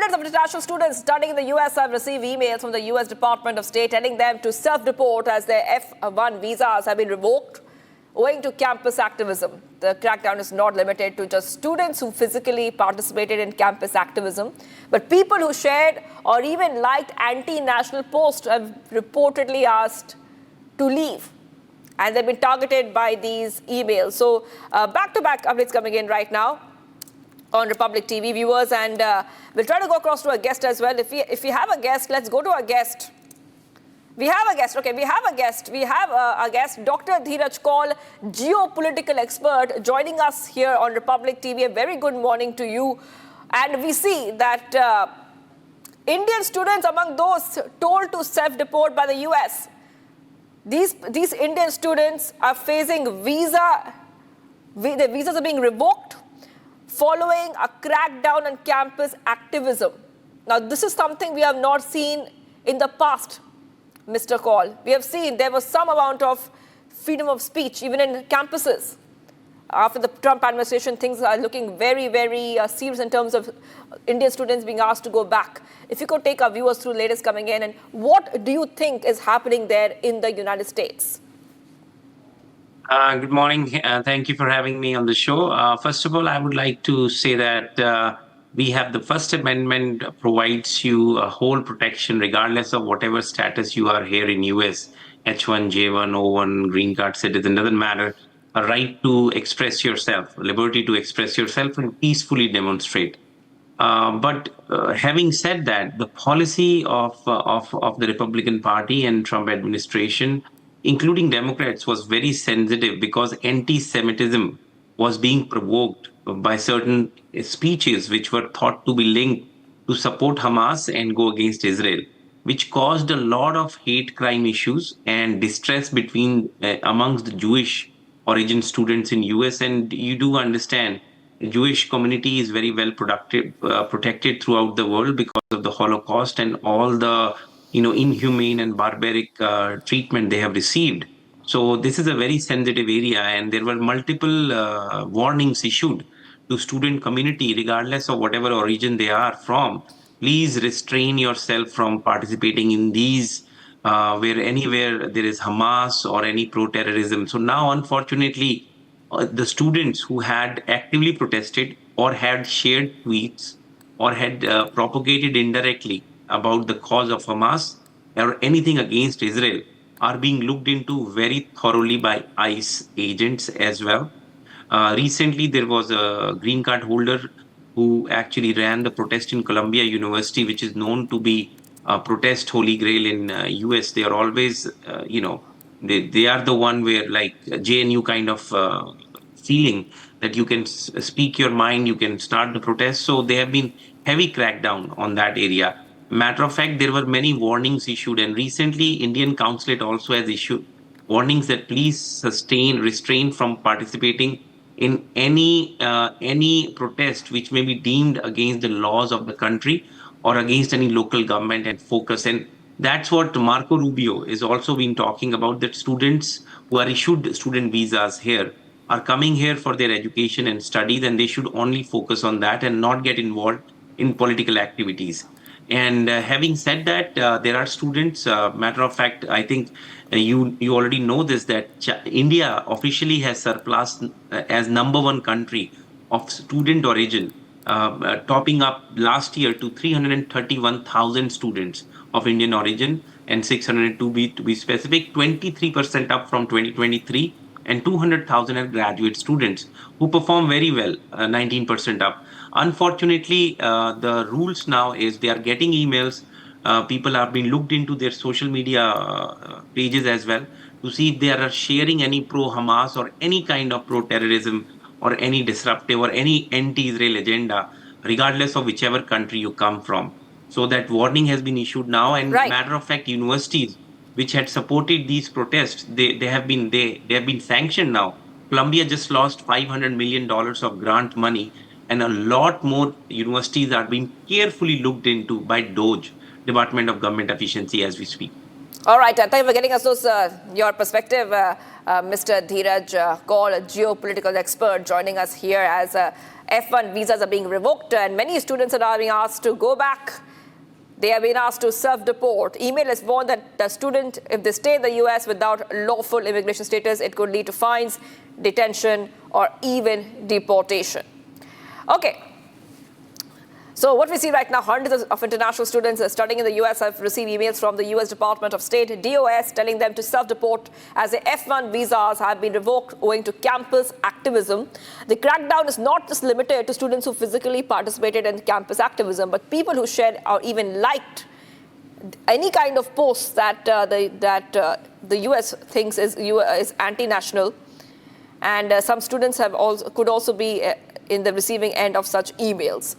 Hundreds of international students studying in the US have received emails from the US Department of State telling them to self-deport as their F-1 visas have been revoked owing to campus activism. The crackdown is not limited to just students who physically participated in campus activism, but people who shared or even liked anti-national posts have reportedly asked to leave. And they've been targeted by these emails. So back-to-back updates coming in right now on Republic TV, viewers, and we'll try to go across to a guest as well. If we have a guest, let's go to a guest. We have a guest. Okay, we have a guest. We have a guest, Dr. Dheeraj Kaul, geopolitical expert, joining us here on Republic TV. A very good morning to you. And we see that Indian students among those told to self-deport by the US, these Indian students are facing their visas are being revoked following a crackdown on campus activism. Now, this is something we have not seen in the past, Mr. Kaul. We have seen there was some amount of freedom of speech, even in campuses. After the Trump administration, things are looking very, very serious in terms of Indian students being asked to go back. If you could take our viewers through the latest coming in, and what do you think is happening there in the United States? Good morning. Thank you for having me on the show. First of all, I would like to say that we have the First Amendment provides you a whole protection regardless of whatever status you are here in US, H1, J1, O1, green card citizen, doesn't matter. A right to express yourself, liberty to express yourself and peacefully demonstrate. But having said that, the policy of the Republican Party and Trump administration, including Democrats, was very sensitive because anti-Semitism was being provoked by certain speeches which were thought to be linked to support Hamas and go against Israel, which caused a lot of hate crime issues and distress between amongst the Jewish origin students in US. And you do understand the Jewish community is very well protected throughout the world because of the Holocaust and all the inhumane and barbaric treatment they have received. So this is a very sensitive area, and there were multiple warnings issued to student community, regardless of whatever origin they are from. Please restrain yourself from participating in these where anywhere there is Hamas or any pro-terrorism. So now, unfortunately, the students who had actively protested or had shared tweets or had propagated indirectly about the cause of Hamas or anything against Israel are being looked into very thoroughly by ICE agents as well. Recently, there was a green card holder who actually ran the protest in Columbia University, which is known to be protest holy grail in US. They are always, they are the one where like JNU kind of feeling that you can speak your mind, you can start the protest. So there have been heavy crackdown on that area. Matter of fact, there were many warnings issued, and recently Indian Consulate also has issued warnings that please restrain from participating in any protest which may be deemed against the laws of the country or against any local government, and focus. And that's what Marco Rubio is also been talking about, that students who are issued student visas here are coming here for their education and studies, and they should only focus on that and not get involved in political activities. And having said that, there are students, matter of fact, I think you already know this, that India officially has surpassed as #1 country of student origin, topping up last year to 331,000 students of Indian origin, and 602 to be specific, 23% up from 2023, and 200,000 are graduate students who perform very well, 19% up. Unfortunately, the rules now is they are getting emails. People have been looked into their social media pages as well to see if they are sharing any pro-Hamas or any kind of pro-terrorism or any disruptive or any anti-Israel agenda, regardless of whichever country you come from. So that warning has been issued now, and matter of fact, universities which had supported these protests, they have been sanctioned now. Columbia just lost $500 million of grant money, and a lot more universities are being carefully looked into by DOGE, Department of Government Efficiency, as we speak. All right, thank you for getting us your perspective, Mr. Dheeraj Kaul, a geopolitical expert, joining us here as F-1 visas are being revoked and many students are now being asked to go back. They have been asked to self-deport. Email has warned that the student, if they stay in the U.S. without lawful immigration status, it could lead to fines, detention, or even deportation. Okay. So what we see right now, hundreds of international students studying in the U.S. have received emails from the U.S. Department of State, DOS, telling them to self-deport as the F-1 visas have been revoked owing to campus activism. The crackdown is not just limited to students who physically participated in campus activism, but people who shared or even liked any kind of posts that the U.S. thinks is anti-national. And some students could also be in the receiving end of such emails.